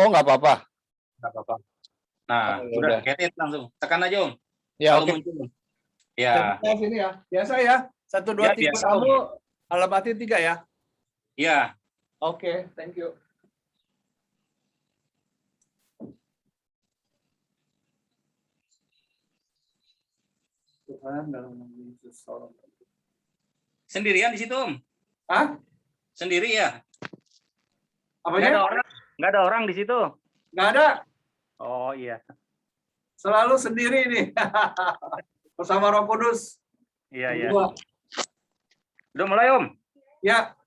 Oh, nggak apa-apa. Nggak apa-apa. Nah, Oh, ya udah udah. ketik langsung. Tekan aja, Om. Ya, Kalau oke. muncul. Ya. Saya sini ya. Biasa ya. 1, 2, Ya, 3 biasa, kamu, Om. alamatin 3 ya. Ya. Oke, thank you. Tuhan dalam nama Yesus tolong. Sendirian di situ, Om? Hah? Sendiri ya? Apanya? Nggak ada orang di situ. Nggak ada. Oh iya. Selalu sendiri nih. Bersama Roh Kudus. Iya, iya. Berdua. Udah mulai, Om? Ya.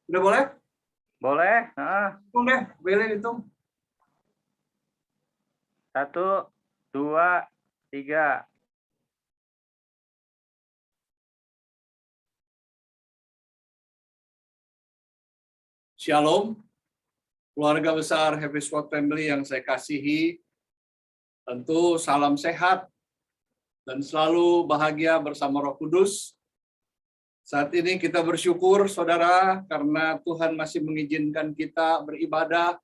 Udah boleh? Boleh. Hitung deh. Beli hitung. 1, 2, 3. Shalom. Keluarga besar Happy Squad Family yang saya kasihi. Tentu salam sehat dan selalu bahagia bersama Roh Kudus. Saat ini kita bersyukur, saudara, karena Tuhan masih mengizinkan kita beribadah.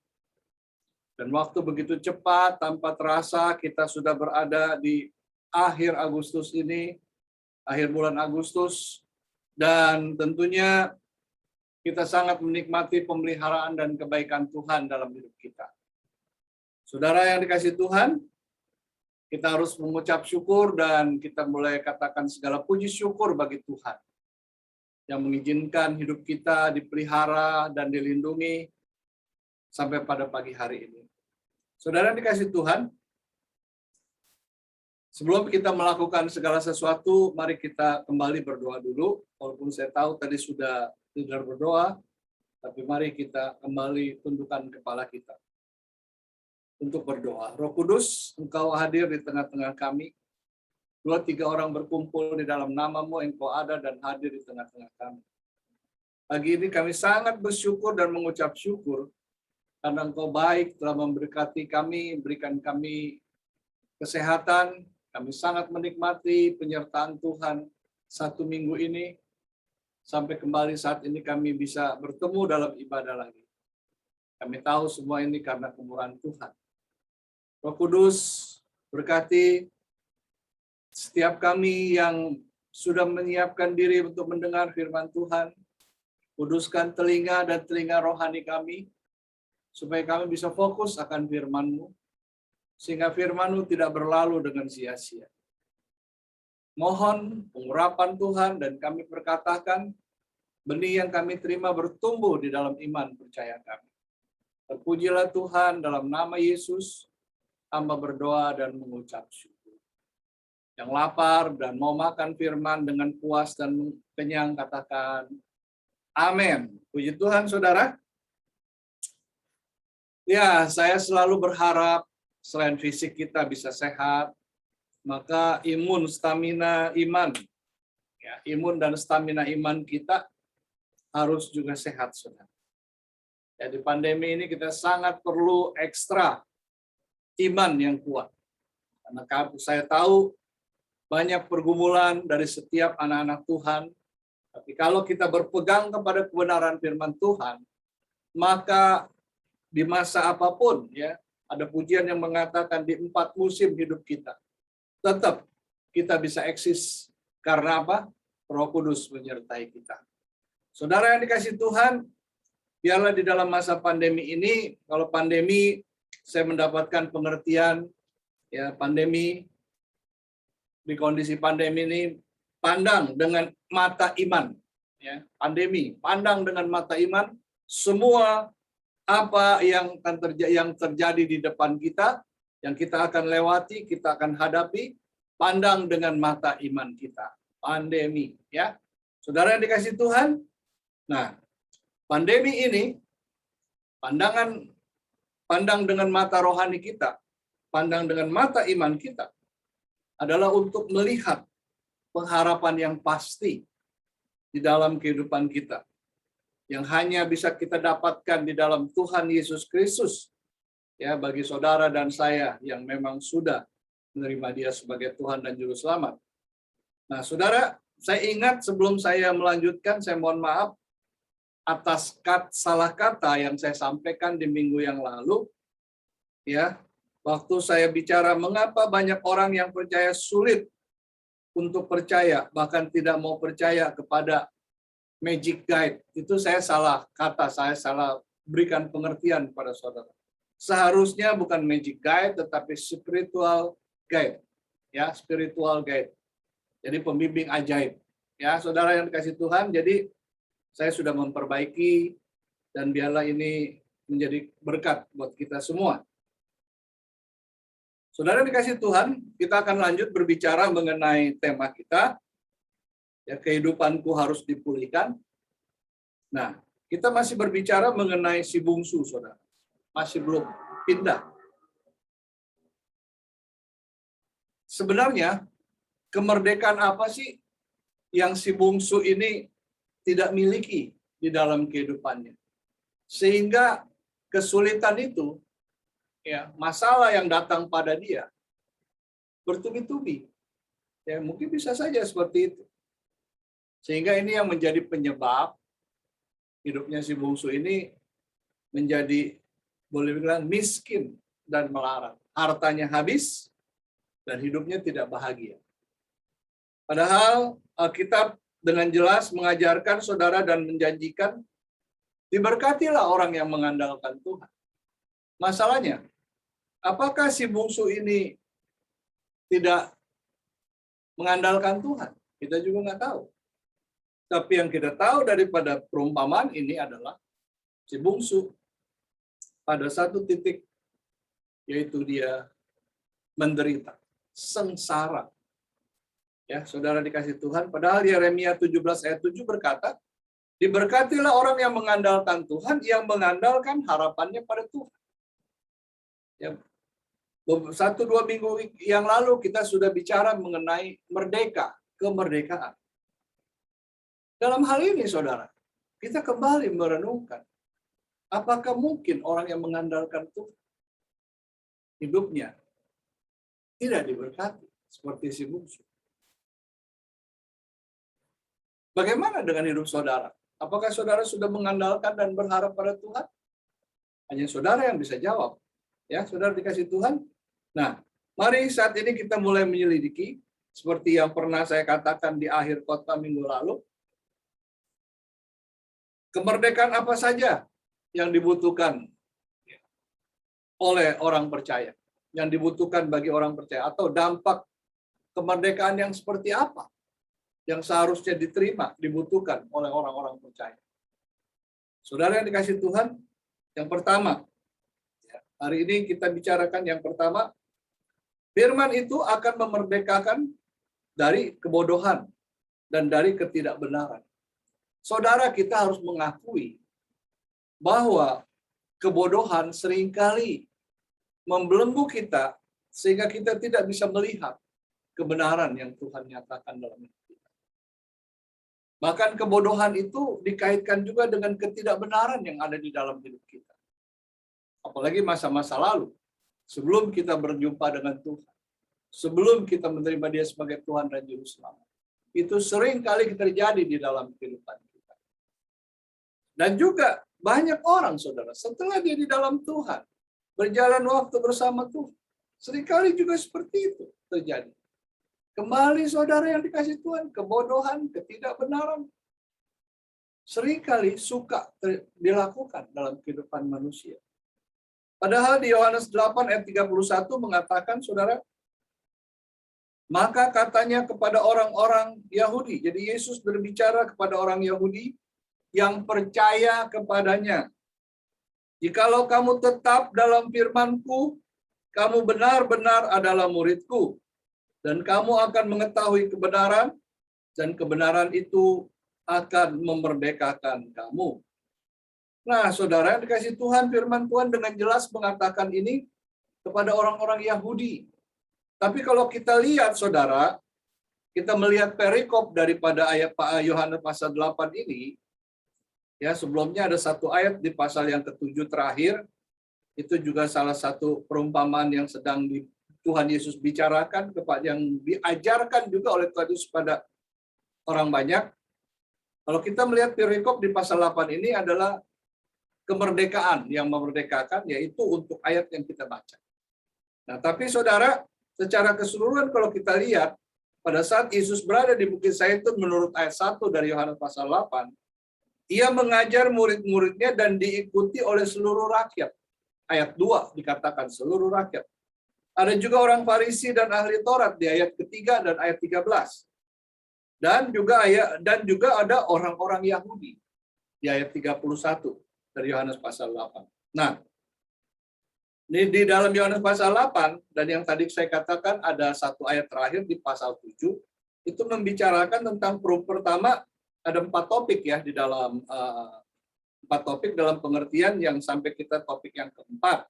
Dan waktu begitu cepat, tanpa terasa, kita sudah berada di akhir Agustus ini, akhir bulan Agustus. Dan tentunya kita sangat menikmati pemeliharaan dan kebaikan Tuhan dalam hidup kita. Saudara yang dikasihi Tuhan, kita harus mengucap syukur dan kita mulai katakan segala puji syukur bagi Tuhan yang mengizinkan hidup kita dipelihara dan dilindungi sampai pada pagi hari ini. Saudara yang dikasihi Tuhan, sebelum kita melakukan segala sesuatu, mari kita kembali berdoa dulu. Walaupun saya tahu tadi sudah tidak berdoa, tapi mari kita kembali tundukkan kepala kita untuk berdoa. Roh Kudus, Engkau hadir di tengah-tengah kami. 2-3 orang berkumpul di dalam nama-Mu, Engkau ada dan hadir di tengah-tengah kami. Pagi ini kami sangat bersyukur dan mengucap syukur karena Engkau baik telah memberkati kami, berikan kami kesehatan. Kami sangat menikmati penyertaan Tuhan 1 minggu ini. Sampai kembali saat ini kami bisa bertemu dalam ibadah lagi. Kami tahu semua ini karena kemurahan Tuhan. Roh Kudus, berkati setiap kami yang sudah menyiapkan diri untuk mendengar firman Tuhan. Kuduskan telinga dan telinga rohani kami, supaya kami bisa fokus akan firman-Mu, sehingga firman-Mu tidak berlalu dengan sia-sia. Mohon pengurapan Tuhan dan kami perkatakan, benih yang kami terima bertumbuh di dalam iman percaya kami. Terpujilah Tuhan dalam nama Yesus, hamba berdoa dan mengucap syukur. Yang lapar dan mau makan firman dengan puas dan kenyang, katakan amin. Puji Tuhan, saudara. Ya, saya selalu berharap selain fisik kita bisa sehat, maka imun, stamina, iman, ya, imun dan stamina iman kita harus juga sehat, saudara. Ya, di pandemi ini kita sangat perlu ekstra iman yang kuat. Karena saya tahu banyak pergumulan dari setiap anak-anak Tuhan. Tapi kalau kita berpegang kepada kebenaran firman Tuhan, maka di masa apapun, ya, ada pujian yang mengatakan di 4 musim hidup kita, tetap kita bisa eksis. Karena apa? Roh Kudus menyertai kita. Saudara yang dikasihi Tuhan, biarlah di dalam masa pandemi ini, kalau pandemi saya mendapatkan pengertian, ya, pandemi, di kondisi pandemi ini, pandang dengan mata iman. Ya, pandemi, pandang dengan mata iman, semua apa yang terjadi di depan kita, yang kita akan lewati, kita akan hadapi, pandang dengan mata iman kita. Pandemi, ya. Saudara yang dikasihi Tuhan, nah, pandemi ini, pandang dengan mata rohani kita, pandang dengan mata iman kita, adalah untuk melihat pengharapan yang pasti di dalam kehidupan kita, yang hanya bisa kita dapatkan di dalam Tuhan Yesus Kristus. Ya, bagi saudara dan saya yang memang sudah menerima Dia sebagai Tuhan dan Juru Selamat. Nah, saudara, saya ingat sebelum saya melanjutkan, saya mohon maaf atas salah kata yang saya sampaikan di minggu yang lalu, ya, waktu saya bicara mengapa banyak orang yang percaya sulit untuk percaya, bahkan tidak mau percaya kepada magic guide, itu saya salah kata, saya salah berikan pengertian pada saudara. Seharusnya bukan magic guide, tetapi spiritual guide, ya, spiritual guide. Jadi pembimbing ajaib, ya, saudara yang dikasih Tuhan. Jadi saya sudah memperbaiki, dan biarlah ini menjadi berkat buat kita semua. Saudara yang dikasih Tuhan, kita akan lanjut berbicara mengenai tema kita, ya, kehidupanku harus dipulihkan. Nah, kita masih berbicara mengenai si bungsu, saudara. Masih belum pindah. Sebenarnya, kemerdekaan apa sih yang si bungsu ini tidak miliki di dalam kehidupannya? Sehingga kesulitan itu, ya, masalah yang datang pada dia bertubi-tubi. Ya, mungkin bisa saja seperti itu. Sehingga ini yang menjadi penyebab hidupnya si bungsu ini menjadi, boleh bilang, miskin dan melarat. Hartanya habis dan hidupnya tidak bahagia. Padahal Alkitab dengan jelas mengajarkan saudara dan menjanjikan, diberkatilah orang yang mengandalkan Tuhan. Masalahnya, apakah si bungsu ini tidak mengandalkan Tuhan? Kita juga nggak tahu. Tapi yang kita tahu daripada perumpamaan ini adalah si bungsu pada satu titik, yaitu dia menderita, sengsara. Ya, saudara dikasih Tuhan, padahal Yeremia 17 ayat 7 berkata, diberkatilah orang yang mengandalkan Tuhan, yang mengandalkan harapannya pada Tuhan. Ya, 1-2 minggu yang lalu kita sudah bicara mengenai merdeka, kemerdekaan. Dalam hal ini, saudara, kita kembali merenungkan, apakah mungkin orang yang mengandalkan Tuhan hidupnya tidak diberkati seperti si bungsu? Bagaimana dengan hidup saudara? Apakah saudara sudah mengandalkan dan berharap pada Tuhan? Hanya saudara yang bisa jawab. Ya, saudara dikasih Tuhan. Nah, mari saat ini kita mulai menyelidiki, seperti yang pernah saya katakan di akhir khotbah minggu lalu. Kemerdekaan apa saja yang dibutuhkan oleh orang percaya, yang dibutuhkan bagi orang percaya, atau dampak kemerdekaan yang seperti apa yang seharusnya diterima, dibutuhkan oleh orang-orang percaya. Saudara yang dikasih Tuhan, yang pertama, hari ini kita bicarakan yang pertama, firman itu akan memerdekakan dari kebodohan dan dari ketidakbenaran. Saudara, kita harus mengakui bahwa kebodohan seringkali membelenggu kita sehingga kita tidak bisa melihat kebenaran yang Tuhan nyatakan dalam hidup kita. Bahkan kebodohan itu dikaitkan juga dengan ketidakbenaran yang ada di dalam hidup kita. Apalagi masa-masa lalu, sebelum kita berjumpa dengan Tuhan, sebelum kita menerima Dia sebagai Tuhan dan Juru Selamat. Itu sering kali terjadi di dalam kehidupan kita. Dan juga banyak orang, saudara, setelah dia di dalam Tuhan, berjalan waktu bersama Tuhan, seringkali juga seperti itu terjadi. Kembali, saudara yang dikasih Tuhan, kebodohan, ketidakbenaran, seringkali suka dilakukan dalam kehidupan manusia. Padahal di Yohanes 8 ayat 31 mengatakan, saudara, maka katanya kepada orang-orang Yahudi, jadi Yesus berbicara kepada orang Yahudi yang percaya kepadanya. Jikalau kamu tetap dalam firman-Ku, kamu benar-benar adalah murid-Ku, dan kamu akan mengetahui kebenaran, dan kebenaran itu akan memerdekakan kamu. Nah, saudara yang dikasih Tuhan, firman Tuhan dengan jelas mengatakan ini kepada orang-orang Yahudi. Tapi kalau kita lihat, saudara, kita melihat perikop daripada ayat Yohanes pasal 8 ini, ya, sebelumnya ada satu ayat di pasal yang ke-7 terakhir, itu juga salah satu perumpamaan yang sedang Tuhan Yesus bicarakan, yang diajarkan juga oleh Tuhan Yesus pada orang banyak. Kalau kita melihat perikop di pasal 8 ini adalah kemerdekaan yang memerdekakan, yaitu untuk ayat yang kita baca. Nah, tapi saudara, secara keseluruhan kalau kita lihat, pada saat Yesus berada di Bukit Zaitun menurut ayat 1 dari Yohanes pasal 8, ia mengajar murid-muridnya dan diikuti oleh seluruh rakyat. Ayat 2 dikatakan seluruh rakyat. Ada juga orang Farisi dan ahli Taurat di ayat ketiga dan ayat 13. Dan juga ada orang-orang Yahudi di ayat 31 dari Yohanes pasal 8. Nah, di dalam Yohanes pasal 8, dan yang tadi saya katakan ada satu ayat terakhir di pasal 7, itu membicarakan tentang pertama, ada 4 topik ya di dalam 4 topik dalam pengertian yang sampai kita topik yang keempat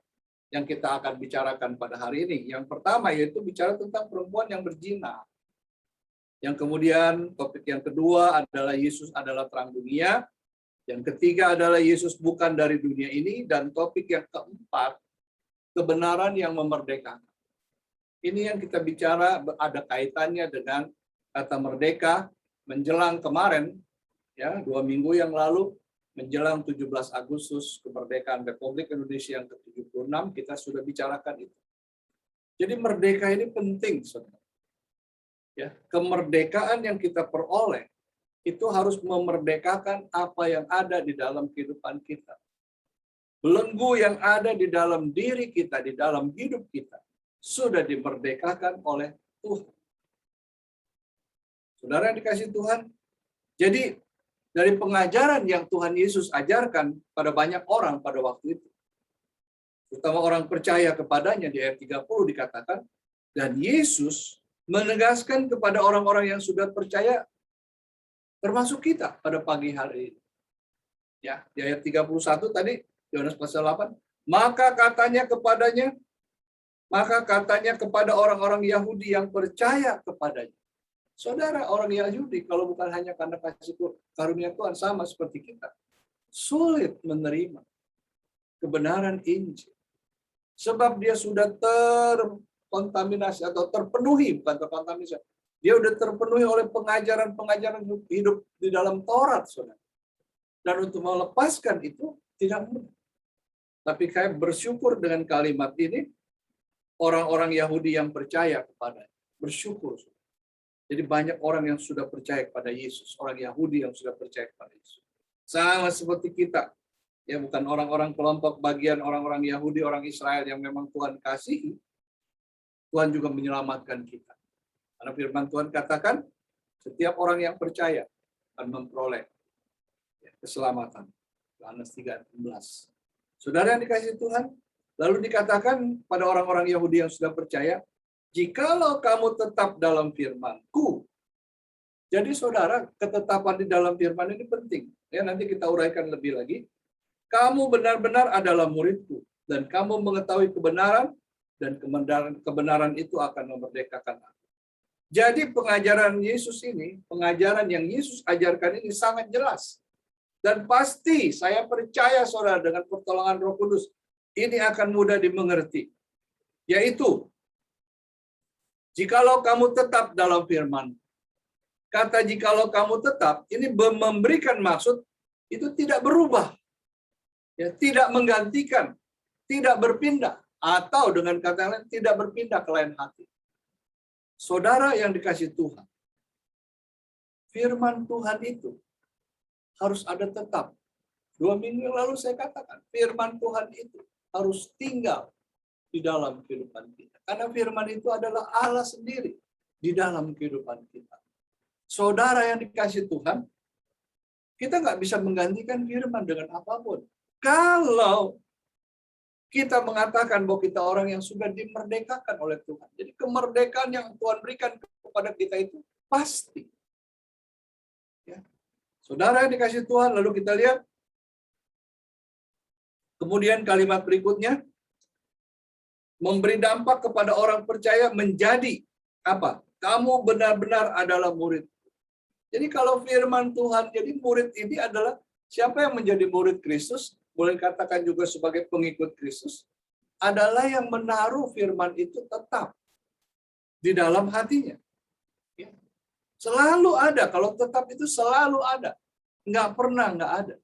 yang kita akan bicarakan pada hari ini. Yang pertama yaitu bicara tentang perempuan yang berzina. Yang kemudian topik yang kedua adalah Yesus adalah terang dunia. Yang ketiga adalah Yesus bukan dari dunia ini. Dan topik yang keempat, kebenaran yang memerdekakan. Ini yang kita bicara ada kaitannya dengan kata merdeka menjelang kemarin, ya 2 minggu yang lalu, menjelang 17 Agustus kemerdekaan Republik Indonesia yang ke-76, kita sudah bicarakan itu. Jadi merdeka ini penting, saudara. Ya, kemerdekaan yang kita peroleh itu harus memerdekakan apa yang ada di dalam kehidupan kita. Belenggu yang ada di dalam diri kita, di dalam hidup kita, sudah dimerdekakan oleh Tuhan. Saudara yang dikasihi Tuhan, jadi dari pengajaran yang Tuhan Yesus ajarkan pada banyak orang pada waktu itu, terutama orang percaya kepadanya, di ayat 30 dikatakan, dan Yesus menegaskan kepada orang-orang yang sudah percaya, termasuk kita pada pagi hari ini. Ya, di ayat 31 tadi, Yohanes pasal 8, maka katanya kepada orang-orang Yahudi yang percaya kepadanya. Saudara, orang Yahudi kalau bukan hanya karena kasih karunia Tuhan sama seperti kita, sulit menerima kebenaran Injil. Sebab dia sudah terkontaminasi atau terpenuhi, bukan terkontaminasi. Dia sudah terpenuhi oleh pengajaran-pengajaran hidup di dalam Taurat, saudara. Dan untuk melepaskan itu tidak mudah. Tapi saya bersyukur dengan kalimat ini, orang-orang Yahudi yang percaya kepada, bersyukur. Jadi banyak orang yang sudah percaya kepada Yesus, orang Yahudi yang sudah percaya kepada Yesus. Sama seperti kita, ya bukan orang-orang kelompok bagian orang-orang Yahudi, orang Israel yang memang Tuhan kasihi, Tuhan juga menyelamatkan kita. Karena firman Tuhan katakan, setiap orang yang percaya akan memperoleh keselamatan. Yohanes 3:16. Saudara yang dikasihi Tuhan, lalu dikatakan pada orang-orang Yahudi yang sudah percaya, jikalau kamu tetap dalam firman-Ku. Jadi saudara, ketetapan di dalam firman ini penting. Ya, nanti kita uraikan lebih lagi. Kamu benar-benar adalah murid-Ku, dan kamu mengetahui kebenaran, dan kebenaran itu akan memerdekakan aku. Jadi pengajaran Yesus ini, pengajaran yang Yesus ajarkan ini sangat jelas. Dan pasti saya percaya saudara dengan pertolongan Roh Kudus, ini akan mudah dimengerti. Yaitu, jikalau kamu tetap dalam firman. Kata jikalau kamu tetap, ini memberikan maksud, itu tidak berubah. Ya, tidak menggantikan, tidak berpindah. Atau dengan kata lain, tidak berpindah ke lain hati. Saudara yang dikasihi Tuhan, firman Tuhan itu harus ada tetap. 2 minggu lalu saya katakan, firman Tuhan itu harus tinggal di dalam kehidupan kita. Karena firman itu adalah Allah sendiri di dalam kehidupan kita. Saudara yang dikasihi Tuhan, kita nggak bisa menggantikan firman dengan apapun. Kalau kita mengatakan bahwa kita orang yang sudah dimerdekakan oleh Tuhan. Jadi kemerdekaan yang Tuhan berikan kepada kita itu pasti. Ya. Saudara yang dikasihi Tuhan, lalu kita lihat. Kemudian kalimat berikutnya, memberi dampak kepada orang percaya menjadi apa? Kamu benar-benar adalah murid. Jadi kalau firman Tuhan, jadi murid ini adalah siapa yang menjadi murid Kristus, boleh katakan juga sebagai pengikut Kristus, adalah yang menaruh firman itu tetap di dalam hatinya. Ya. Selalu ada, kalau tetap itu selalu ada. Nggak pernah nggak ada.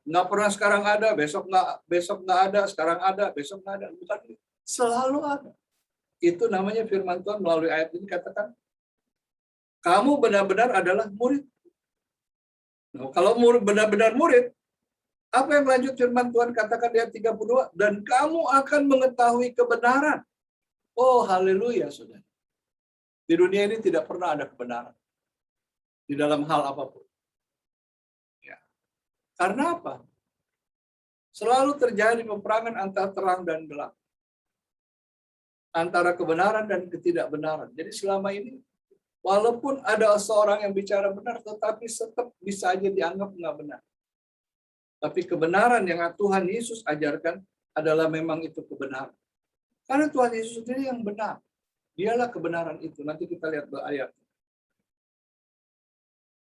Nggak pernah sekarang ada, besok nggak ada, sekarang ada, besok nggak ada. Bukan, selalu ada. Itu namanya firman Tuhan melalui ayat ini katakan, kamu benar-benar adalah murid. Nah, kalau benar-benar murid, apa yang lanjut firman Tuhan katakan di ayat 32? Dan kamu akan mengetahui kebenaran. Oh, haleluya, saudara. Di dunia ini tidak pernah ada kebenaran. Di dalam hal apapun. Ya. Karena apa? Selalu terjadi peperangan antara terang dan gelap. Antara kebenaran dan ketidakbenaran. Jadi selama ini, walaupun ada seorang yang bicara benar, tetapi tetap bisa aja dianggap nggak benar. Tapi kebenaran yang Tuhan Yesus ajarkan adalah memang itu kebenaran. Karena Tuhan Yesus sendiri yang benar. Dialah kebenaran itu. Nanti kita lihat ayat.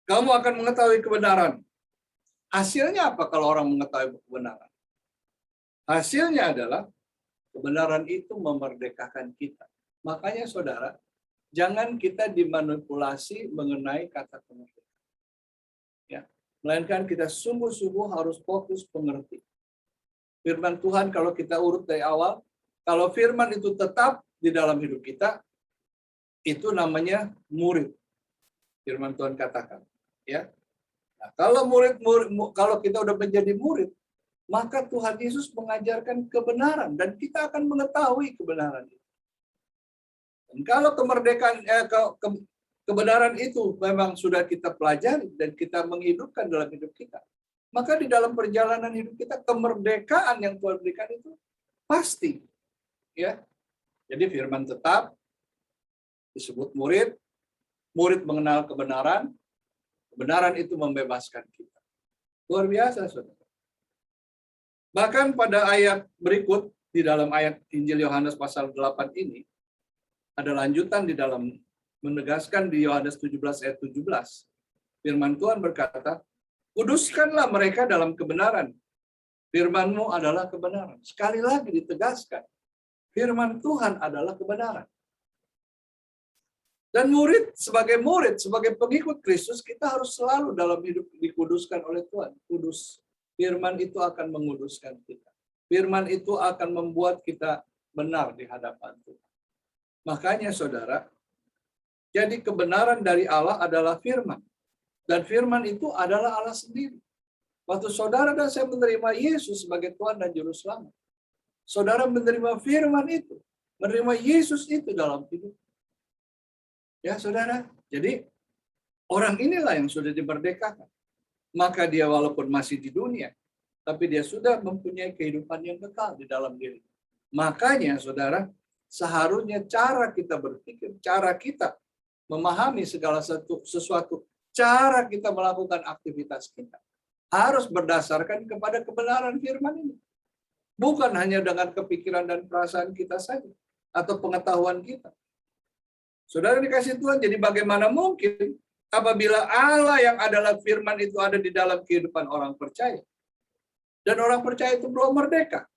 Kamu akan mengetahui kebenaran. Hasilnya apa kalau orang mengetahui kebenaran? Hasilnya adalah kebenaran itu memerdekakan kita. Makanya saudara, jangan kita dimanipulasi mengenai kata kemerdekaan. Ya, melainkan kita sungguh-sungguh harus fokus mengerti. Firman Tuhan kalau kita urut dari awal, kalau firman itu tetap di dalam hidup kita, itu namanya murid. Firman Tuhan katakan, ya. Nah, kalau kita udah menjadi murid, maka Tuhan Yesus mengajarkan kebenaran dan kita akan mengetahui kebenaran itu. Dan kalau kebenaran itu memang sudah kita pelajari dan kita menghidupkan dalam hidup kita, maka di dalam perjalanan hidup kita kemerdekaan yang Tuhan berikan itu pasti, ya. Jadi firman tetap disebut murid, murid mengenal kebenaran, kebenaran itu membebaskan kita. Luar biasa, saudara. Bahkan pada ayat berikut di dalam ayat Injil Yohanes pasal 8 ini ada lanjutan di dalam menegaskan di Yohanes 17 ayat 17. Firman Tuhan berkata, kuduskanlah mereka dalam kebenaran. Firman-Mu adalah kebenaran. Sekali lagi ditegaskan, firman Tuhan adalah kebenaran. Dan murid, sebagai pengikut Kristus, kita harus selalu dalam hidup dikuduskan oleh Tuhan. Kudus. Firman itu akan menguduskan kita. Firman itu akan membuat kita benar di hadapan Tuhan. Makanya saudara, jadi kebenaran dari Allah adalah firman. Dan firman itu adalah Allah sendiri. Waktu saudara dan saya menerima Yesus sebagai Tuhan dan Juru Selamat, saudara menerima firman itu, menerima Yesus itu dalam hidup. Ya saudara, jadi orang inilah yang sudah dimerdekakan. Maka dia walaupun masih di dunia, tapi dia sudah mempunyai kehidupan yang kekal di dalam diri. Makanya saudara, seharusnya cara kita berpikir, cara kita memahami segala sesuatu, cara kita melakukan aktivitas kita, harus berdasarkan kepada kebenaran firman ini. Bukan hanya dengan kepikiran dan perasaan kita saja, atau pengetahuan kita. Saudara dikasih Tuhan, jadi bagaimana mungkin apabila Allah yang adalah firman itu ada di dalam kehidupan orang percaya, dan orang percaya itu belum merdeka?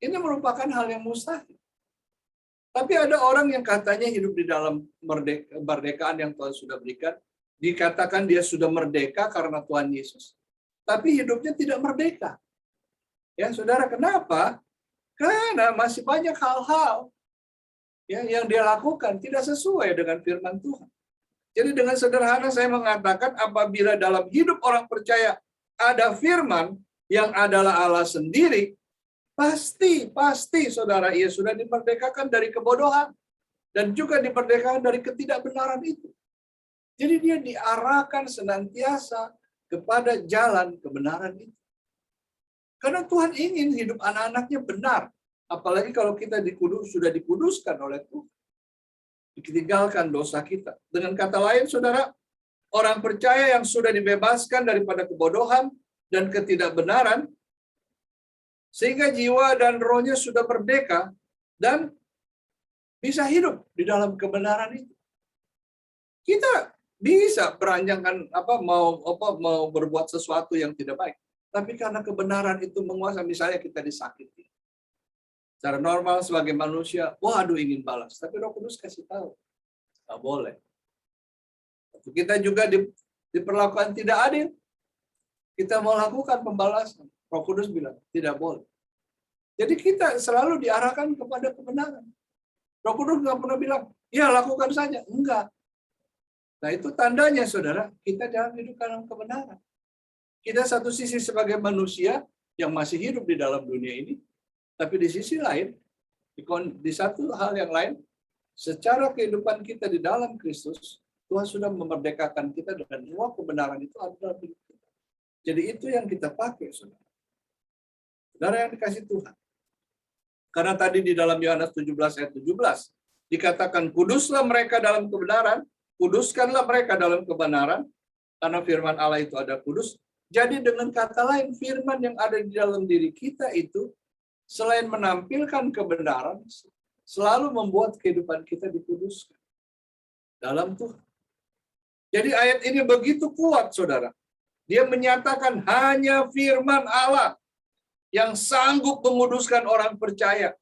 Ini merupakan hal yang mustahil. Tapi ada orang yang katanya hidup di dalam kemerdekaan yang Tuhan sudah berikan, dikatakan dia sudah merdeka karena Tuhan Yesus, tapi hidupnya tidak merdeka. Ya, saudara, kenapa? Karena masih banyak hal-hal ya, yang dia lakukan tidak sesuai dengan firman Tuhan. Jadi dengan sederhana saya mengatakan apabila dalam hidup orang percaya ada firman yang adalah Allah sendiri, pasti saudara, ia sudah dimerdekakan dari kebodohan dan juga dimerdekakan dari ketidakbenaran itu. Jadi dia diarahkan senantiasa kepada jalan kebenaran itu. Karena Tuhan ingin hidup anak-anaknya benar. Apalagi kalau kita sudah dikuduskan oleh Tuhan. Ditinggalkan dosa kita. Dengan kata lain, saudara, orang percaya yang sudah dibebaskan daripada kebodohan dan ketidakbenaran, sehingga jiwa dan rohnya sudah merdeka dan bisa hidup di dalam kebenaran itu. Kita bisa beranjangkan mau berbuat sesuatu yang tidak baik, tapi karena kebenaran itu menguasai, misalnya kita disakiti. Secara normal sebagai manusia, waduh ingin balas, tapi Roh Kudus kasih tahu, nggak boleh. Kita juga diperlakukan tidak adil, Kita mau lakukan pembalasan. Roh Kudus bilang, tidak boleh. Jadi kita selalu diarahkan kepada kebenaran. Roh Kudus nggak pernah bilang, ya lakukan saja. Enggak. Nah itu tandanya saudara, kita dalam hidup dalam kebenaran. Kita satu sisi sebagai manusia yang masih hidup di dalam dunia ini, tapi di sisi lain, di satu hal yang lain, secara kehidupan kita di dalam Kristus, Tuhan sudah memerdekakan kita dan semua kebenaran itu ada dalam hidup kita. Jadi itu yang kita pakai, saudara. Saudara yang dikasih Tuhan. Karena tadi di dalam Yohanes 17 ayat 17, dikatakan, kuduslah mereka dalam kebenaran, kuduskanlah mereka dalam kebenaran, karena firman Allah itu ada kudus. Jadi dengan kata lain, firman yang ada di dalam diri kita itu, selain menampilkan kebenaran, selalu membuat kehidupan kita dikuduskan dalam Tuhan. Jadi ayat ini begitu kuat, saudara. Dia menyatakan hanya firman Allah yang sanggup menguduskan orang percaya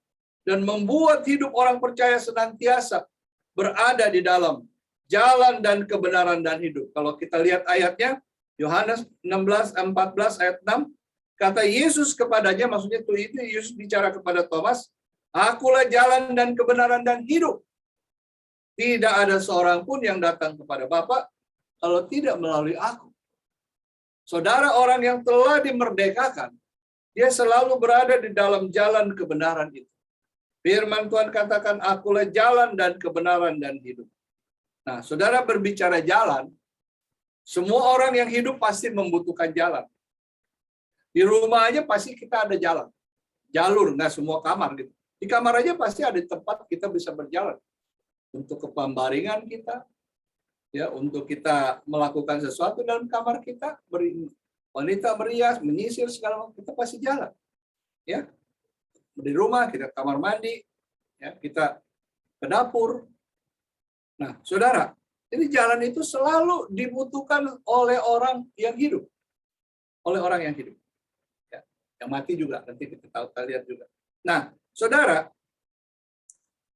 dan membuat hidup orang percaya senantiasa berada di dalam jalan dan kebenaran dan hidup. Kalau kita lihat ayatnya, Yohanes 16:14 ayat 6, kata Yesus kepadanya, maksudnya itu Yesus bicara kepada Thomas, akulah jalan dan kebenaran dan hidup. Tidak ada seorang pun yang datang kepada Bapa kalau tidak melalui aku. Saudara, orang yang telah dimerdekakan, dia selalu berada di dalam jalan kebenaran itu. Firman Tuhan katakan, akulah jalan dan kebenaran dan hidup. Nah, saudara berbicara jalan, semua orang yang hidup pasti membutuhkan jalan. Di rumah aja pasti kita ada jalan. Jalur, nggak semua kamar gitu. Di kamar aja pasti ada tempat kita bisa berjalan. Untuk kepembaringan kita, ya, untuk kita melakukan sesuatu dalam kamar kita, wanita merias, menyisir segala macam, kita pasti jalan. Ya. Di rumah kita kamar mandi, ya, kita ke dapur. Nah, saudara, jadi jalan itu selalu dibutuhkan oleh orang yang hidup. Oleh orang yang hidup. Ya, yang mati juga, nanti kita lihat juga. Nah, saudara,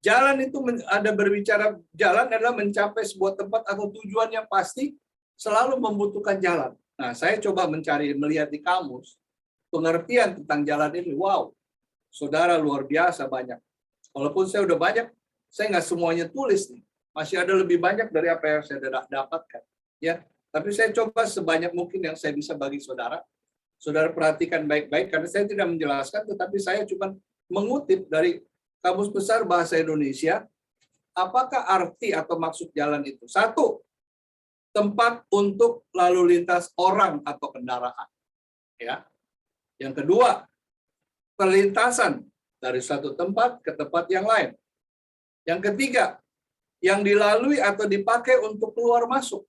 jalan itu ada berbicara, jalan adalah mencapai sebuah tempat atau tujuan yang pasti, selalu membutuhkan jalan. Nah, saya coba melihat di kamus, pengertian tentang jalan ini, wow, saudara luar biasa banyak. Walaupun saya udah banyak, saya nggak semuanya tulis nih. Masih ada lebih banyak dari apa yang saya dapatkan. Ya, tapi saya coba sebanyak mungkin yang saya bisa bagi saudara. Saudara perhatikan baik-baik, karena saya tidak menjelaskan, tetapi saya cuma mengutip dari Kamus Besar Bahasa Indonesia, apakah arti atau maksud jalan itu? Satu, tempat untuk lalu lintas orang atau kendaraan. Ya. Yang kedua, perlintasan dari satu tempat ke tempat yang lain. Yang ketiga, yang dilalui atau dipakai untuk keluar masuk.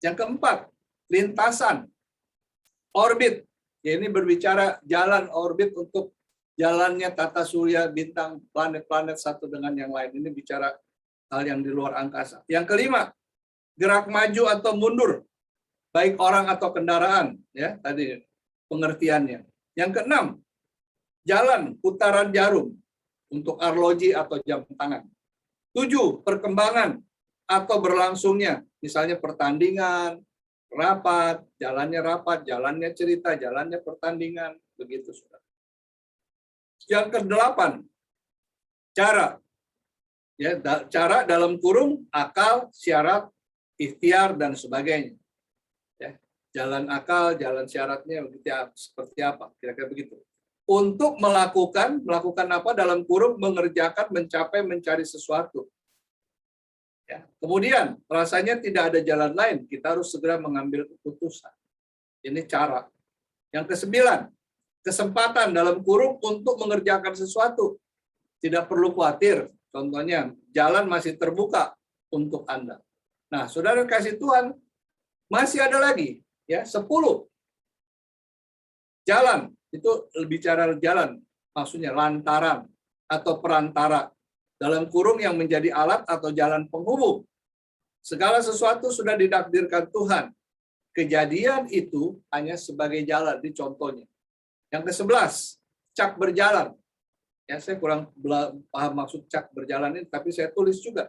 Yang keempat, lintasan, orbit. Ya, ini berbicara jalan orbit untuk jalannya tata surya, bintang, planet-planet satu dengan yang lain. Ini bicara hal yang di luar angkasa. Yang kelima, gerak maju atau mundur, baik orang atau kendaraan. Ya, tadi pengertiannya. Yang keenam, jalan putaran jarum untuk arloji atau jam tangan. 7, perkembangan atau berlangsungnya, misalnya pertandingan, rapat, jalannya cerita, jalannya pertandingan, begitu saudara. Yang ke-8, cara. Ya, cara dalam kurung akal, syarat, ikhtiar dan sebagainya. Ya, jalan akal, jalan syaratnya seperti apa? Kira-kira begitu. Untuk melakukan apa dalam kurung mengerjakan, mencapai, mencari sesuatu. Ya. Kemudian rasanya tidak ada jalan lain, kita harus segera mengambil keputusan. Ini cara. Yang ke-9, kesempatan dalam kurung untuk mengerjakan sesuatu. Tidak perlu khawatir. Contohnya, jalan masih terbuka untuk Anda. Nah, saudara kasih Tuhan, masih ada lagi, ya, 10. Jalan. Itu bicara jalan, maksudnya lantaran atau perantara. Dalam kurung yang menjadi alat atau jalan penghubung. Segala sesuatu sudah ditakdirkan Tuhan. Kejadian itu hanya sebagai jalan, di contohnya. Yang ke-11, cak berjalan. Ya, saya kurang paham maksud cak berjalan ini, tapi saya tulis juga.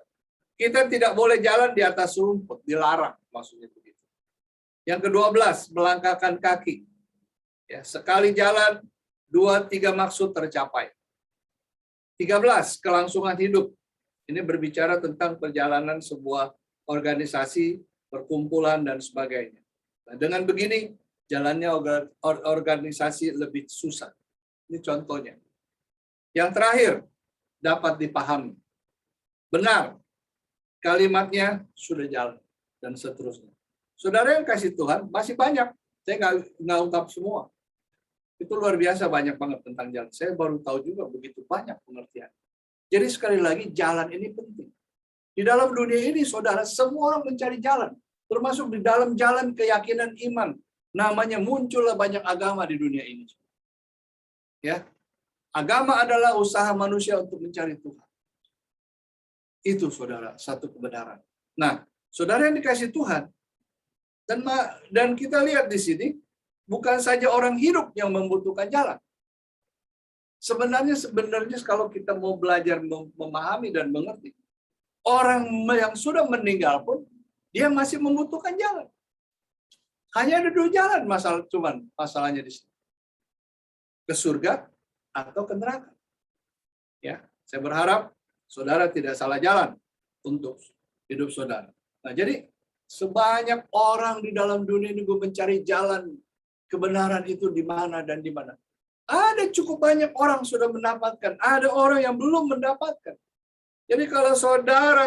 Kita tidak boleh jalan di atas rumput, dilarang, maksudnya begitu. Yang ke-12, melangkahkan kaki. Ya, sekali jalan, 2-3 maksud tercapai. 13, kelangsungan hidup. Ini berbicara tentang perjalanan sebuah organisasi, perkumpulan, dan sebagainya. Nah, dengan begini, jalannya organisasi lebih susah. Ini contohnya. Yang terakhir, dapat dipahami. Benar, kalimatnya sudah jalan, dan seterusnya. Saudara yang kasih Tuhan, masih banyak. Saya nggak ungkap semua. Itu luar biasa banyak banget tentang jalan. Saya baru tahu juga begitu banyak pengertian. Jadi sekali lagi, jalan ini penting. Di dalam dunia ini, saudara, semua orang mencari jalan. Termasuk di dalam jalan keyakinan iman. Namanya muncullah banyak agama di dunia ini. Ya, agama adalah usaha manusia untuk mencari Tuhan. Itu, saudara, satu kebenaran. Nah, saudara yang dikasih Tuhan, dan kita lihat di sini, bukan saja orang hidup yang membutuhkan jalan. Sebenarnya kalau kita mau belajar memahami dan mengerti, orang yang sudah meninggal pun dia masih membutuhkan jalan. Hanya ada 2 jalan, masalahnya di sini. Ke surga atau ke neraka. Ya, saya berharap saudara tidak salah jalan untuk hidup saudara. Nah, jadi sebanyak orang di dalam dunia ini mencari jalan kebenaran itu di mana dan di mana. Ada cukup banyak orang sudah mendapatkan, ada orang yang belum mendapatkan. Jadi kalau saudara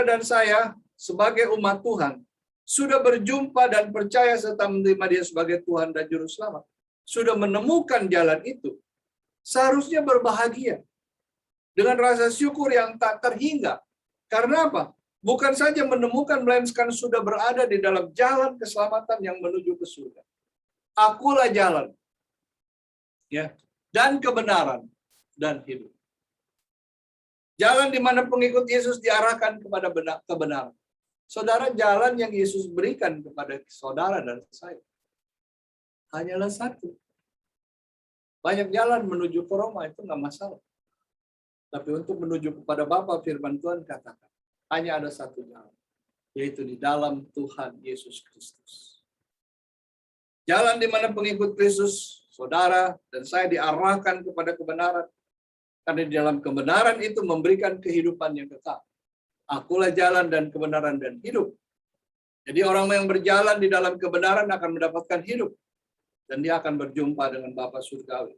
dan saya sebagai umat Tuhan sudah berjumpa dan percaya serta menerima Dia sebagai Tuhan dan Juru Selamat, sudah menemukan jalan itu, seharusnya berbahagia dengan rasa syukur yang tak terhingga. Karena apa? Bukan saja menemukan, melainkan sudah berada di dalam jalan keselamatan yang menuju ke surga. Akulah jalan, ya, dan kebenaran dan hidup. Jalan di mana pengikut Yesus diarahkan kepada kebenaran. Saudara, jalan yang Yesus berikan kepada saudara dan saya hanyalah satu. Banyak jalan menuju ke Roma, itu nggak masalah. Tapi untuk menuju kepada Bapa, firman Tuhan katakan, hanya ada satu jalan, yaitu di dalam Tuhan Yesus Kristus. Jalan di mana pengikut Kristus, saudara dan saya diarahkan kepada kebenaran. Karena di dalam kebenaran itu memberikan kehidupan yang kekal. Akulah jalan dan kebenaran dan hidup. Jadi orang yang berjalan di dalam kebenaran akan mendapatkan hidup. Dan dia akan berjumpa dengan Bapa surgawi.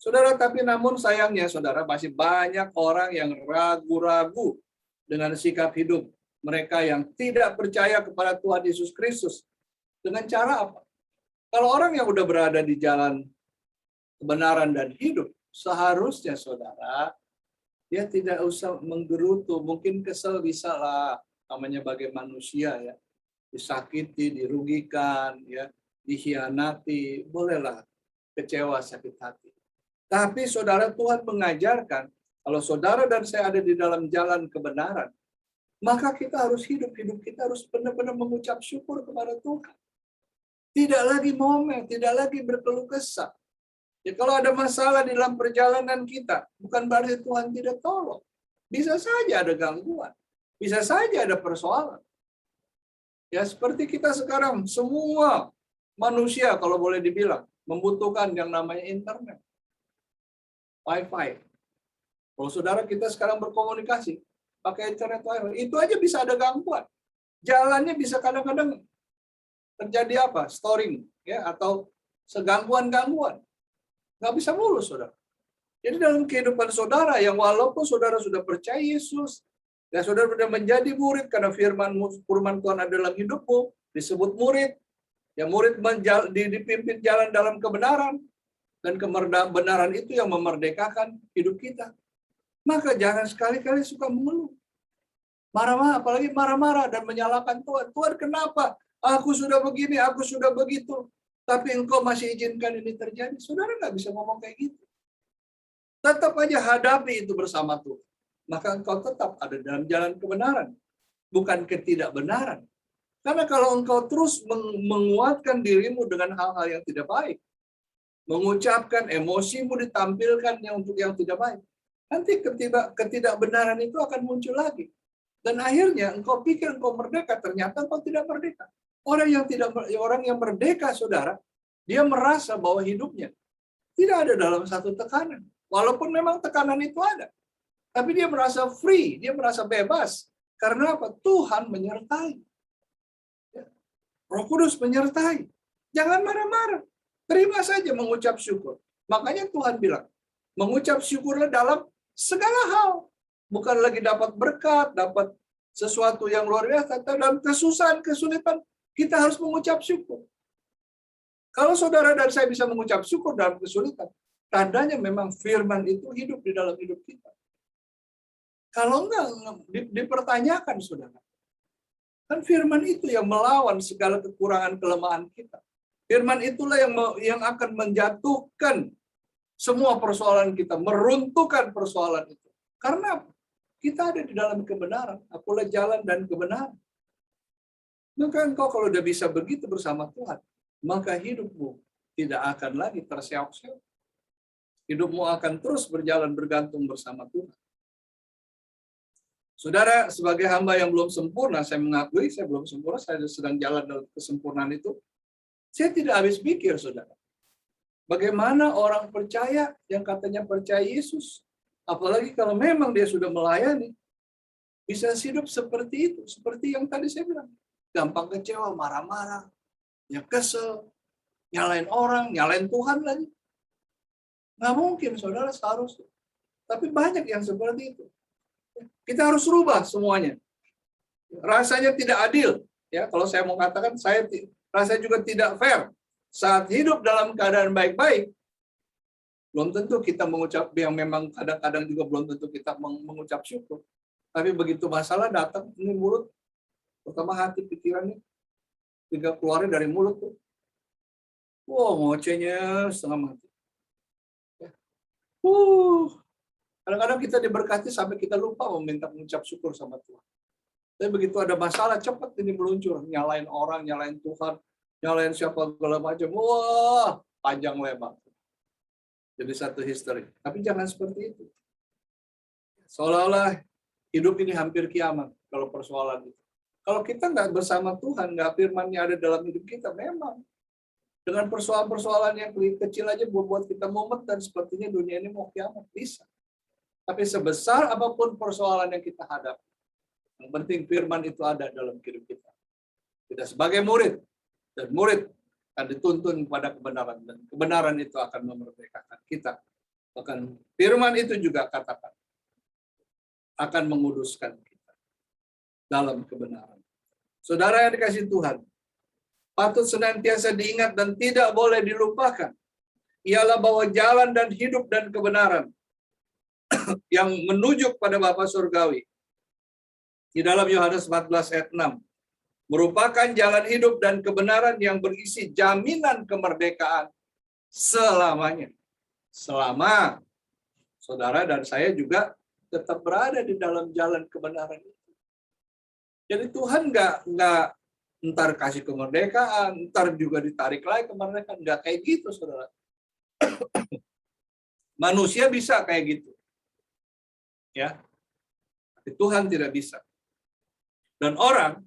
Saudara, tapi namun sayangnya saudara, masih banyak orang yang ragu-ragu dengan sikap hidup mereka yang tidak percaya kepada Tuhan Yesus Kristus. Dengan cara apa? Kalau orang yang udah berada di jalan kebenaran dan hidup, seharusnya saudara, dia tidak usah menggerutu. Mungkin kesel bisa lah, namanya bagai manusia ya. Disakiti, dirugikan, ya, dikhianati, bolehlah kecewa, sakit hati. Tapi saudara, Tuhan mengajarkan, kalau saudara dan saya ada di dalam jalan kebenaran, maka kita harus hidup kita harus benar-benar mengucap syukur kepada Tuhan. Tidak lagi ngomel, tidak lagi berkeluh kesah. Ya, kalau ada masalah di dalam perjalanan kita, bukan berarti Tuhan tidak tolong. Bisa saja ada gangguan, bisa saja ada persoalan. Ya, seperti kita sekarang, semua manusia kalau boleh dibilang membutuhkan yang namanya internet, Wi-Fi. Kalau saudara kita sekarang berkomunikasi pakai internet Wi-Fi, itu aja bisa ada gangguan. Jalannya bisa kadang-kadang terjadi apa? Storing, ya, atau segangguan-gangguan. Nggak bisa mulus, saudara. Jadi dalam kehidupan saudara, yang walaupun saudara sudah percaya Yesus, dan saudara sudah menjadi murid karena firman Tuhan ada dalam hidupmu, disebut murid, yang murid dipimpin jalan dalam kebenaran, dan kebenaran itu yang memerdekakan hidup kita. Maka jangan sekali-kali suka mengeluh. Marah-marah, apalagi marah-marah dan menyalahkan Tuhan. Tuhan, kenapa? Aku sudah begini, aku sudah begitu. Tapi engkau masih izinkan ini terjadi. Saudara nggak bisa ngomong kayak gitu. Tetap aja hadapi itu bersama Tuhan. Maka engkau tetap ada dalam jalan kebenaran. Bukan ketidakbenaran. Karena kalau engkau terus menguatkan dirimu dengan hal-hal yang tidak baik, mengucapkan emosimu ditampilkan untuk yang tidak baik, nanti ketidakbenaran itu akan muncul lagi. Dan akhirnya engkau pikir engkau merdeka, ternyata engkau tidak merdeka. Orang yang merdeka, saudara, dia merasa bahwa hidupnya tidak ada dalam satu tekanan. Walaupun memang tekanan itu ada. Tapi dia merasa free, dia merasa bebas. Karena apa? Tuhan menyertai. Roh Kudus menyertai. Jangan marah-marah. Terima saja mengucap syukur. Makanya Tuhan bilang, mengucap syukurlah dalam segala hal. Bukan lagi dapat berkat, dapat sesuatu yang luar biasa. Dalam kesusahan, kesulitan, kita harus mengucap syukur. Kalau saudara dan saya bisa mengucap syukur dalam kesulitan, tandanya memang firman itu hidup di dalam hidup kita. Kalau enggak, dipertanyakan, saudara. Kan firman itu yang melawan segala kekurangan kelemahan kita. Firman itulah yang akan menjatuhkan semua persoalan kita, meruntuhkan persoalan itu. Karena kita ada di dalam kebenaran. Akulah jalan dan kebenaran. Maka engkau kalau udah bisa begitu bersama Tuhan, maka hidupmu tidak akan lagi terseok-seok. Hidupmu akan terus berjalan bergantung bersama Tuhan. Saudara, sebagai hamba yang belum sempurna, saya mengakui saya belum sempurna, saya sedang jalan dalam kesempurnaan itu. Saya tidak habis pikir, saudara. Bagaimana orang percaya yang katanya percaya Yesus, apalagi kalau memang dia sudah melayani, bisa hidup seperti itu, seperti yang tadi saya bilang. Gampang kecewa, marah-marah, ya kesel, nyalain orang, nyalain Tuhan lagi. Nggak mungkin, saudara, seharusnya. Tapi banyak yang seperti itu. Kita harus rubah semuanya. Rasanya tidak adil. Ya, kalau saya mau katakan, rasanya juga tidak fair. Saat hidup dalam keadaan baik-baik, belum tentu kita mengucap, yang memang kadang-kadang juga belum tentu kita mengucap syukur. Tapi begitu masalah datang, ini mulut, pertama hati, pikirannya, tiga keluarnya dari mulut tuh. Wow, ngocehnya setengah mati. Kadang-kadang kita diberkati sampai kita lupa meminta mengucap syukur sama Tuhan. Tapi begitu ada masalah, cepat ini meluncur. Nyalain orang, nyalain Tuhan, nyalain siapa segala macam. Wah, panjang lebar. Jadi satu history. Tapi jangan seperti itu. Seolah-olah hidup ini hampir kiamat kalau persoalan itu. Kalau kita nggak bersama Tuhan, nggak firman-Nya ada dalam hidup kita, memang. Dengan persoalan-persoalan yang kecil aja buat kita mumet dan sepertinya dunia ini mau kiamat. Bisa. Tapi sebesar apapun persoalan yang kita hadapi, yang penting firman itu ada dalam hidup kita. Kita sebagai murid, dan murid akan dituntun pada kebenaran, dan kebenaran itu akan memerdekakan kita. Bahkan firman itu juga katakan, akan menguduskan kita dalam kebenaran. Saudara yang dikasihi Tuhan, patut senantiasa diingat dan tidak boleh dilupakan, ialah bahwa jalan dan hidup dan kebenaran yang menuju pada Bapa Surgawi di dalam Yohanes 14 ayat 6 merupakan jalan hidup dan kebenaran yang berisi jaminan kemerdekaan selamanya. Selama saudara dan saya juga tetap berada di dalam jalan kebenaran itu. Jadi Tuhan nggak ntar kasih kemerdekaan, ntar juga ditarik lagi kemerdekaan, nggak kayak gitu, saudara. Manusia bisa kayak gitu. Ya, tapi Tuhan tidak bisa. Dan orang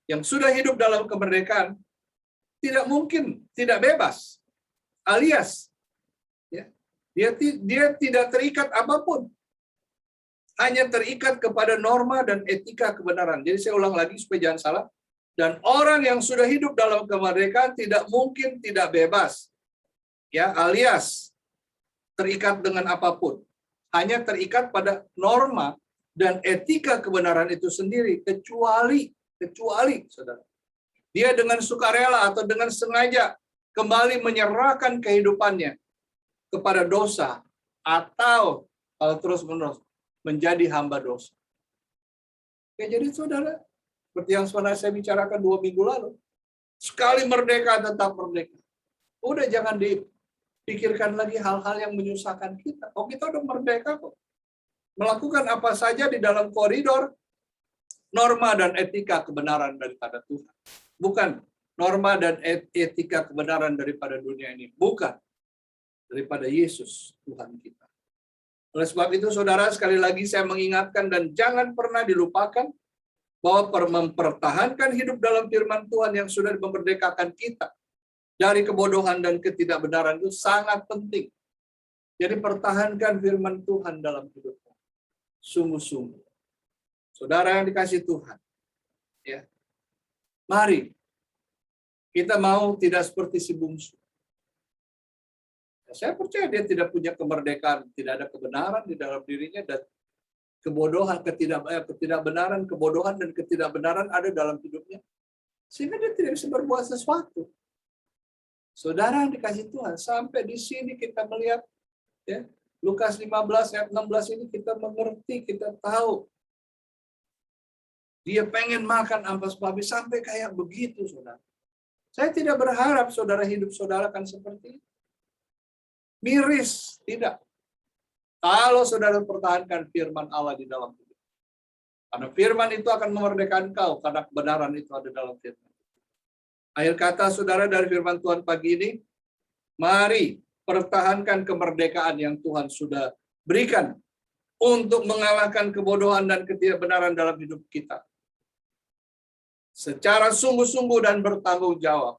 yang sudah hidup dalam kemerdekaan tidak mungkin tidak bebas, alias ya, dia tidak terikat apapun, hanya terikat kepada norma dan etika kebenaran. Jadi saya ulang lagi supaya jangan salah. Dan orang yang sudah hidup dalam kemerdekaan tidak mungkin tidak bebas, ya, alias terikat dengan apapun. Hanya terikat pada norma dan etika kebenaran itu sendiri, kecuali saudara, dia dengan sukarela atau dengan sengaja kembali menyerahkan kehidupannya kepada dosa atau terus-menerus menjadi hamba dosa. Oke, jadi saudara, seperti yang saya bicarakan 2 minggu lalu, sekali merdeka tetap merdeka. Udah jangan dipikirkan lagi hal-hal yang menyusahkan kita. Oh, kita udah merdeka kok. Melakukan apa saja di dalam koridor norma dan etika kebenaran daripada Tuhan. Bukan norma dan etika kebenaran daripada dunia ini. Bukan. Daripada Yesus, Tuhan kita. Oleh sebab itu, saudara, sekali lagi saya mengingatkan dan jangan pernah dilupakan bahwa mempertahankan hidup dalam firman Tuhan yang sudah memerdekakan kita dari kebodohan dan ketidakbenaran itu sangat penting. Jadi pertahankan firman Tuhan dalam hidupmu. Sungguh-sungguh. Saudara yang dikasihi Tuhan. Ya. Mari kita mau tidak seperti si bungsu. Saya percaya dia tidak punya kemerdekaan, tidak ada kebenaran di dalam dirinya, dan kebodohan, ketidakbenaran, kebodohan dan ketidakbenaran ada dalam hidupnya. Sehingga dia tidak bisa berbuat sesuatu. Saudara yang dikasihi Tuhan, sampai di sini kita melihat ya, Lukas 15 ayat 16 ini kita mengerti, kita tahu. Dia pengen makan ampas babi sampai kayak begitu, saudara. Saya tidak berharap saudara hidup saudara akan seperti itu. Miris, tidak. Kalau saudara pertahankan firman Allah di dalam hidup. Karena firman itu akan memerdekakan kau, karena kebenaran itu ada dalam firman. Akhir kata saudara dari firman Tuhan pagi ini, mari pertahankan kemerdekaan yang Tuhan sudah berikan untuk mengalahkan kebodohan dan ketidakbenaran dalam hidup kita. Secara sungguh-sungguh dan bertanggung jawab.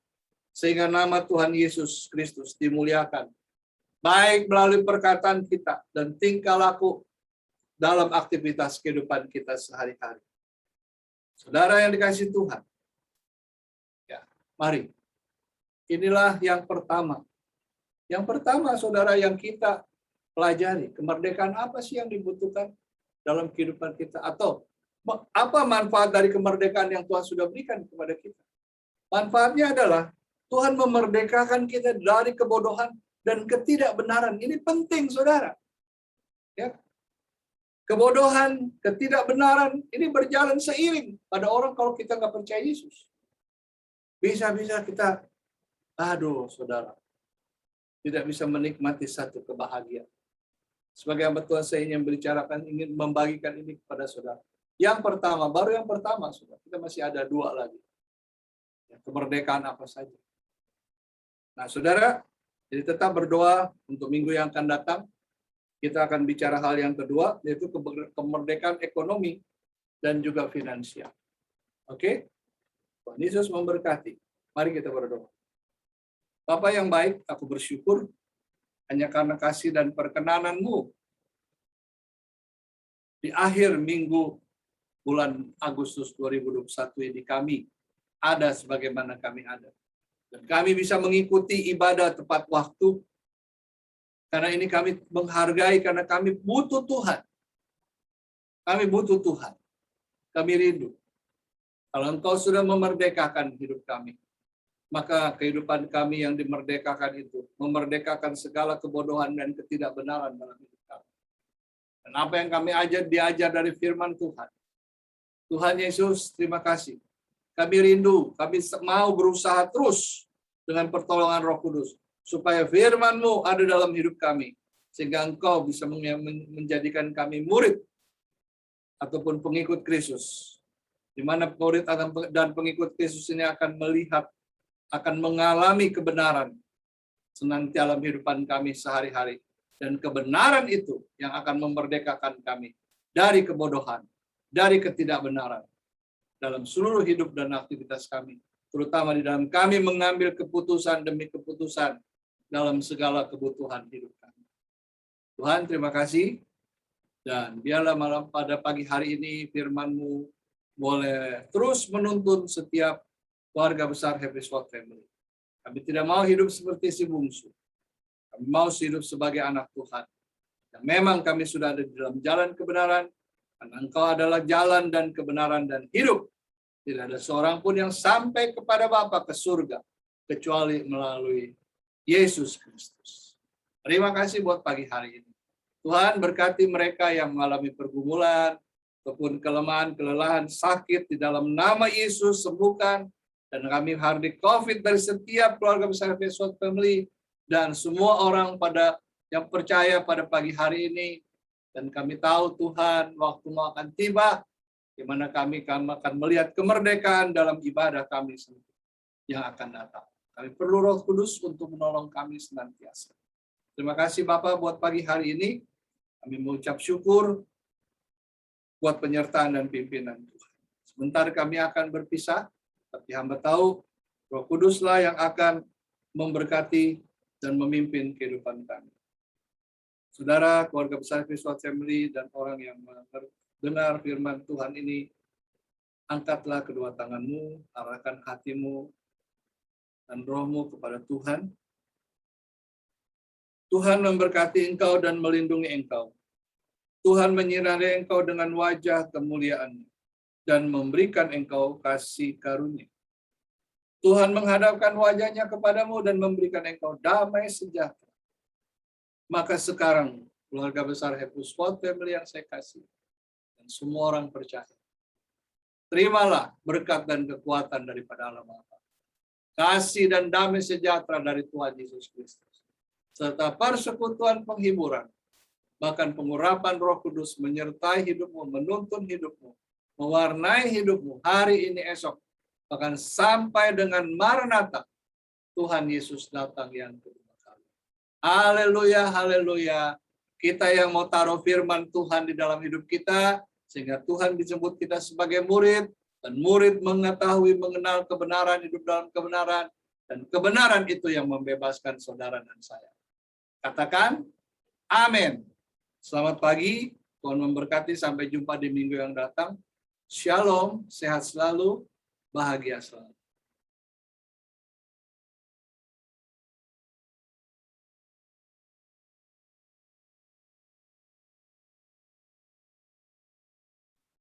Sehingga nama Tuhan Yesus Kristus dimuliakan. Baik melalui perkataan kita dan tingkah laku dalam aktivitas kehidupan kita sehari-hari. Saudara yang dikasihi Tuhan. Ya, mari. Inilah yang pertama. Yang pertama, saudara, yang kita pelajari. Kemerdekaan apa sih yang dibutuhkan dalam kehidupan kita? Atau apa manfaat dari kemerdekaan yang Tuhan sudah berikan kepada kita? Manfaatnya adalah Tuhan memerdekakan kita dari kebodohan dan ketidakbenaran. Ini penting, saudara. Ya. Kebodohan, ketidakbenaran, ini berjalan seiring pada orang kalau kita nggak percaya Yesus. Bisa-bisa kita, aduh saudara, tidak bisa menikmati satu kebahagiaan. Sebagai hamba Tuhan, saya ingin membicarakan, ingin membagikan ini kepada saudara. Yang pertama, baru yang pertama, saudara. Kita masih ada dua lagi. Ya, kemerdekaan apa saja. Nah, saudara, jadi tetap berdoa untuk minggu yang akan datang. Kita akan bicara hal yang kedua, yaitu kemerdekaan ekonomi dan juga finansial. Oke? Tuhan Yesus memberkati. Mari kita berdoa. Bapa yang baik, aku bersyukur hanya karena kasih dan perkenanan-Mu. Di akhir minggu bulan Agustus 2021 ini kami ada sebagaimana kami ada. Dan kami bisa mengikuti ibadah tepat waktu. Karena ini kami menghargai, karena kami butuh Tuhan. Kami butuh Tuhan. Kami rindu. Kalau Engkau sudah memerdekakan hidup kami, maka kehidupan kami yang dimerdekakan itu memerdekakan segala kebodohan dan ketidakbenaran dalam hidup kami. Dan apa yang kami diajar dari firman Tuhan. Tuhan Yesus, terima kasih. Kami rindu, kami mau berusaha terus dengan pertolongan Roh Kudus, supaya firman-Mu ada dalam hidup kami, sehingga Engkau bisa menjadikan kami murid ataupun pengikut Kristus, di mana murid dan pengikut Kristus ini akan melihat, akan mengalami kebenaran senantiasa dalam kehidupan kami sehari-hari, dan kebenaran itu yang akan memerdekakan kami dari kebodohan, dari ketidakbenaran dalam seluruh hidup dan aktivitas kami, terutama di dalam kami mengambil keputusan demi keputusan dalam segala kebutuhan hidup kami. Tuhan, terima kasih. Dan biarlah malam pada pagi hari ini firman-Mu boleh terus menuntun setiap keluarga besar Happy Sword Family. Kami tidak mau hidup seperti si bungsu. Kami mau hidup sebagai anak Tuhan. Dan memang kami sudah ada di dalam jalan kebenaran, karena Engkau adalah jalan dan kebenaran dan hidup. Tidak ada seorang pun yang sampai kepada Bapa ke surga, kecuali melalui Yesus Kristus. Terima kasih buat pagi hari ini. Tuhan berkati mereka yang mengalami pergumulan, ataupun kelemahan, kelelahan, sakit, di dalam nama Yesus sembuhkan. Dan kami hardik COVID dari setiap keluarga besar Happy Sword Family, dan semua orang yang percaya pada pagi hari ini. Dan kami tahu Tuhan, waktu-Mu akan tiba, di mana kami akan melihat kemerdekaan dalam ibadah kami yang akan datang. Kami perlu Roh Kudus untuk menolong kami senantiasa. Terima kasih Bapak buat pagi hari ini. Kami mengucap syukur buat penyertaan dan pimpinan Tuhan. Sebentar kami akan berpisah, tapi hamba tahu Roh Kuduslah yang akan memberkati dan memimpin kehidupan kami. Saudara, keluarga besar Christ Family, dan orang yang mendengar firman Tuhan ini, angkatlah kedua tanganmu, arahkan hatimu dan rohmu kepada Tuhan. Tuhan memberkati engkau dan melindungi engkau. Tuhan menyinari engkau dengan wajah kemuliaan dan memberikan engkau kasih karunia. Tuhan menghadapkan wajahnya kepadamu dan memberikan engkau damai sejahtera. Maka sekarang, keluarga besar Hepuswat Family yang saya kasih, dan semua orang percaya, terimalah berkat dan kekuatan daripada Allah Bapa, kasih dan damai sejahtera dari Tuhan Yesus Kristus, serta persekutuan penghiburan, bahkan pengurapan Roh Kudus menyertai hidupmu, menuntun hidupmu, mewarnai hidupmu hari ini, esok, bahkan sampai dengan Maranatha, Tuhan Yesus datang yang kedua kali. Haleluya, haleluya. Kita yang mau taruh firman Tuhan di dalam hidup kita, sehingga Tuhan disebut kita sebagai murid, dan murid mengetahui, mengenal kebenaran, hidup dalam kebenaran, dan kebenaran itu yang membebaskan saudara dan saya. Katakan, amin. Selamat pagi, Tuhan memberkati, sampai jumpa di minggu yang datang. Shalom, sehat selalu, bahagia selalu.